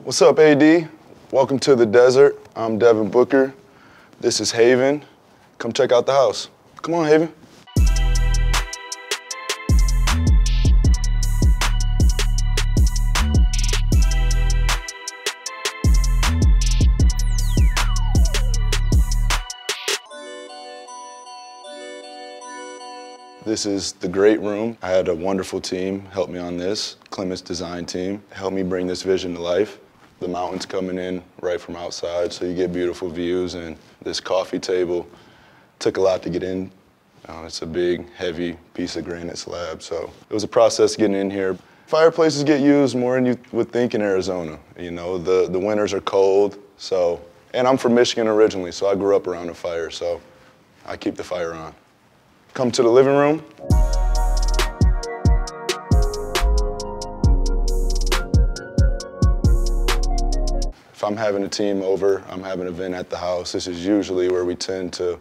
What's up, AD? Welcome to the desert. I'm Devin Booker. This is Haven. Come check out the house. Come on, Haven. This is the great room. I had a wonderful team help me on this. Clement's design team helped me bring this vision to life. The mountains coming in right from outside, so you get beautiful views. And this coffee table took a lot to get in. It's a big, heavy piece of granite slab, so it was a process getting in here. Fireplaces get used more than you would think in Arizona. You know, the winters are cold, so, and I'm from Michigan originally, so I grew up around a fire, so I keep the fire on. Come to the living room. If I'm having a team over, I'm having an event at the house, this is usually where we tend to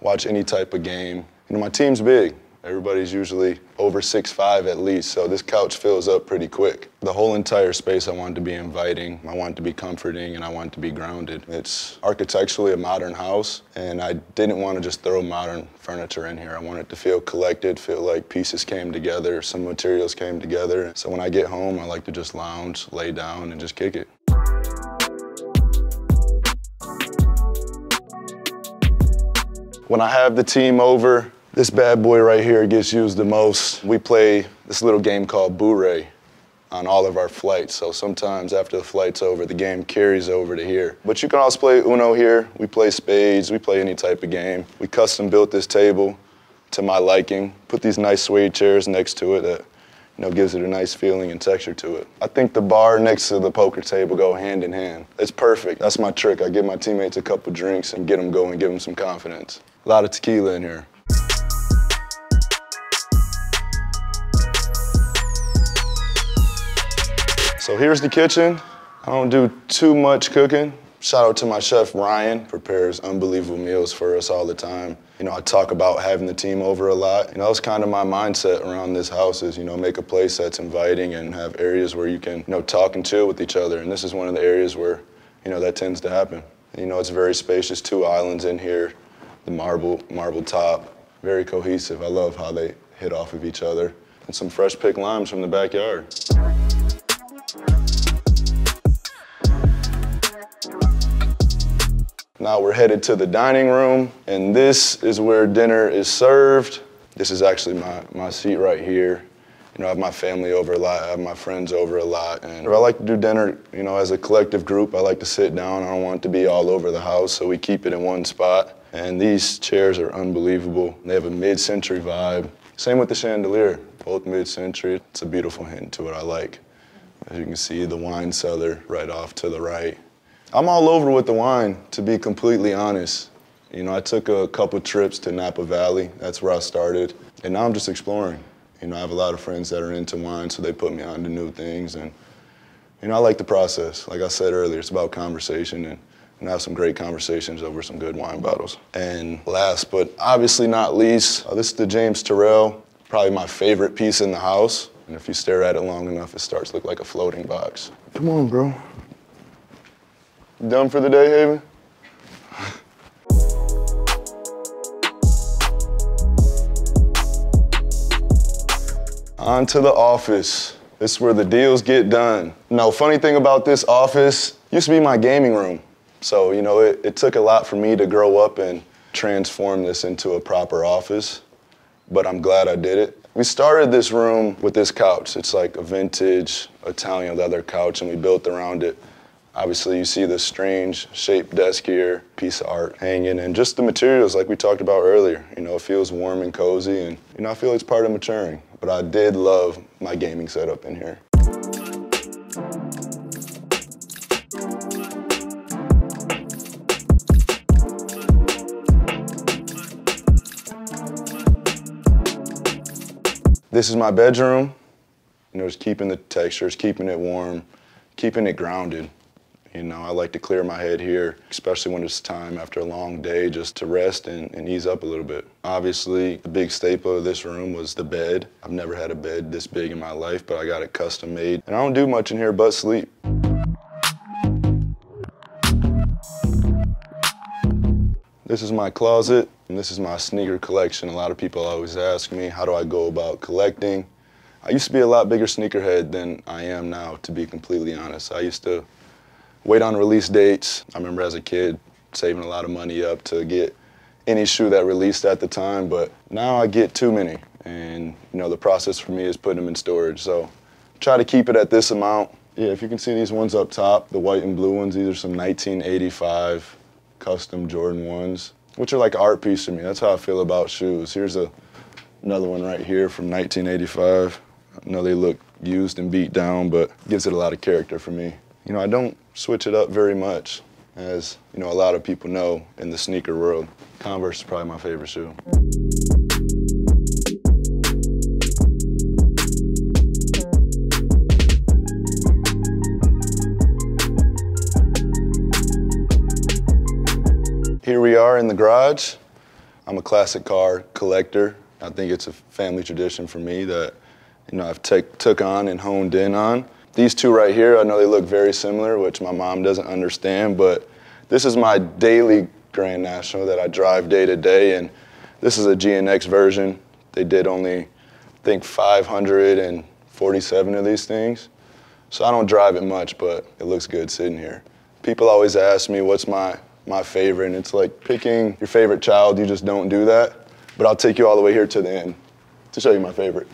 watch any type of game. You know, my team's big. Everybody's usually over 6'5" at least, so this couch fills up pretty quick. The whole entire space I want to be inviting, I want it to be comforting, and I want it to be grounded. It's architecturally a modern house, and I didn't want to just throw modern furniture in here. I want it to feel collected, feel like pieces came together, some materials came together. So when I get home, I like to just lounge, lay down, and just kick it. When I have the team over, this bad boy right here gets used the most. We play this little game called Bure on all of our flights. So sometimes after the flight's over, the game carries over to here. But you can also play Uno here. We play spades, we play any type of game. We custom built this table to my liking. Put these nice suede chairs next to it that, you know, gives it a nice feeling and texture to it. I think the bar next to the poker table go hand in hand. It's perfect. That's my trick. I give my teammates a couple drinks and get them going, give them some confidence. A lot of tequila in here. So here's the kitchen. I don't do too much cooking. Shout out to my chef, Ryan, prepares unbelievable meals for us all the time. You know, I talk about having the team over a lot. You know, that's kind of my mindset around this house is, you know, make a place that's inviting and have areas where you can, you know, talk and chill with each other. And this is one of the areas where, you know, that tends to happen. You know, it's very spacious, 2 islands in here, the marble top, very cohesive. I love how they hit off of each other. And some fresh picked limes from the backyard. Now we're headed to the dining room, and this is where dinner is served. This is actually my seat right here. You know, I have my family over a lot, I have my friends over a lot, and I like to do dinner, you know, as a collective group. I like to sit down. I don't want it to be all over the house, so we keep it in one spot. And these chairs are unbelievable. They have a mid-century vibe. Same with the chandelier, both mid-century. It's a beautiful hint to what I like. As you can see, the wine cellar right off to the right. I'm all over with the wine, to be completely honest. You know, I took a couple trips to Napa Valley. That's where I started. And now I'm just exploring. You know, I have a lot of friends that are into wine, so they put me on to new things. And, you know, I like the process. Like I said earlier, it's about conversation and have some great conversations over some good wine bottles. And last, but obviously not least, this is the James Turrell, probably my favorite piece in the house. And if you stare at it long enough, it starts to look like a floating box. Come on, bro. You done for the day, Haven? On to the office. This is where the deals get done. Now, funny thing about this office, used to be my gaming room. So, you know, it took a lot for me to grow up and transform this into a proper office, but I'm glad I did it. We started this room with this couch. It's like a vintage Italian leather couch, and we built around it. Obviously, you see this strange shaped desk here, piece of art hanging, and just the materials like we talked about earlier. You know, it feels warm and cozy, and, you know, I feel it's part of maturing. But I did love my gaming setup in here. This is my bedroom. You know, just keeping the textures, keeping it warm, keeping it grounded. You know, I like to clear my head here, especially when it's time after a long day just to rest and ease up a little bit. Obviously, the big staple of this room was the bed. I've never had a bed this big in my life, but I got it custom made. And I don't do much in here but sleep. This is my closet, and this is my sneaker collection. A lot of people always ask me, how do I go about collecting? I used to be a lot bigger sneakerhead than I am now, to be completely honest. I used to wait on release dates. I remember as a kid saving a lot of money up to get any shoe that released at the time, but now I get too many. And you know, the process for me is putting them in storage. So try to keep it at this amount. Yeah, if you can see these ones up top, the white and blue ones, these are some 1985 custom Jordan 1s, which are like an art piece to me. That's how I feel about shoes. Here's another one right here from 1985. I know they look used and beat down, but gives it a lot of character for me. You know, I don't switch it up very much, as you know, a lot of people know in the sneaker world. Converse is probably my favorite shoe. Here we are in the garage. I'm a classic car collector. I think it's a family tradition for me that, you know, I've took on and honed in on. These two right here, I know they look very similar, which my mom doesn't understand, but this is my daily Grand National that I drive day to day, and this is a GNX version. They did only, I think, 547 of these things. So I don't drive it much, but it looks good sitting here. People always ask me what's my favorite, and it's like picking your favorite child, you just don't do that. But I'll take you all the way here to the end to show you my favorite.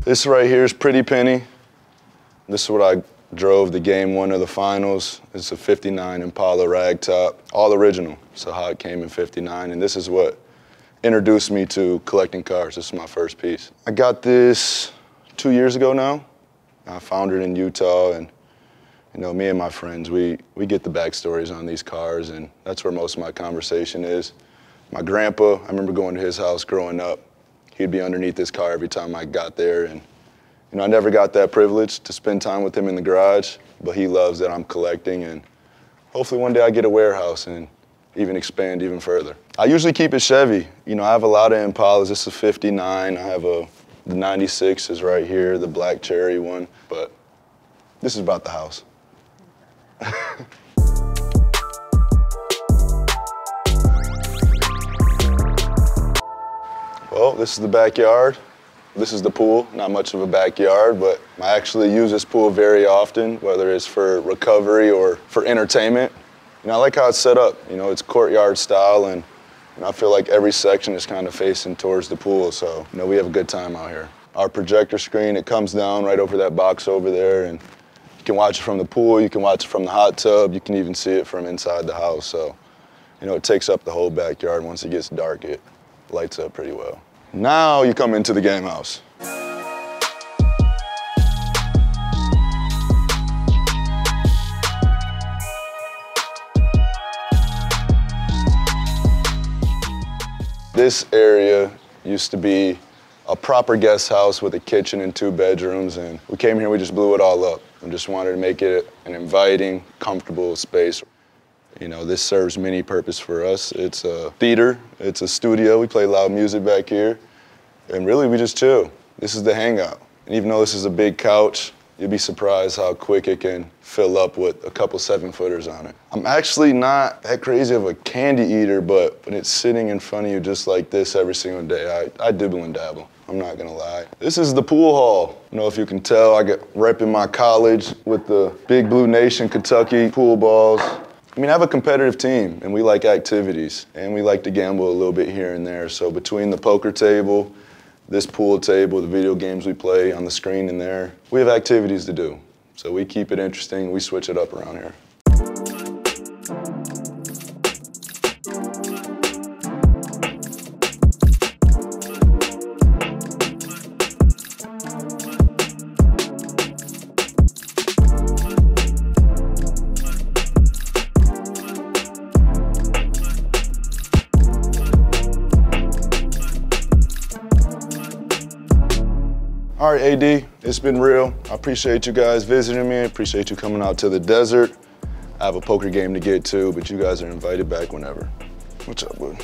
This right here is Pretty Penny. This is what I drove the game 1 of the finals. It's a 59 Impala ragtop, all original, so how it came in 59, and this is what introduced me to collecting cars. This is my first piece. I got this 2 years ago now. I found it in Utah, and you know, me and my friends, we get the backstories on these cars, and that's where most of my conversation is. My grandpa, I remember going to his house growing up. He'd be underneath this car every time I got there, and you know, I never got that privilege to spend time with him in the garage, but he loves that I'm collecting, and hopefully one day I get a warehouse and even expand even further. I usually keep it Chevy. You know, I have a lot of Impalas. This is a 59. I have the 96 is right here, the black cherry one, but this is about the house. Well, this is the backyard. This is the pool. Not much of a backyard, but I actually use this pool very often, whether it's for recovery or for entertainment. You know, I like how it's set up. You know, it's courtyard style, and I feel like every section is kind of facing towards the pool, so you know, we have a good time out here. Our projector screen, it comes down right over that box over there, and you can watch it from the pool, you can watch it from the hot tub, you can even see it from inside the house. So, you know, it takes up the whole backyard. Once it gets dark, it lights up pretty well. Now you come into the game house. This area used to be a proper guest house with a kitchen and 2 bedrooms, and we came here, we just blew it all up. We just wanted to make it an inviting, comfortable space. You know, this serves many purpose for us. It's a theater, it's a studio. We play loud music back here, and really we just chill. This is the hangout. And even though this is a big couch, you'd be surprised how quick it can fill up with a couple 7-footers on it. I'm actually not that crazy of a candy eater, but when it's sitting in front of you just like this every single day, I dibble and dabble. I'm not gonna lie. This is the pool hall. I don't know if you can tell, I get repping my college with the Big Blue Nation Kentucky pool balls. I mean, I have a competitive team, and we like activities, and we like to gamble a little bit here and there. So between the poker table, this pool table, the video games we play on the screen in there, we have activities to do. So we keep it interesting, we switch it up around here. All right, AD, it's been real. I appreciate you guys visiting me. I appreciate you coming out to the desert. I have a poker game to get to, but you guys are invited back whenever. What's up, bud?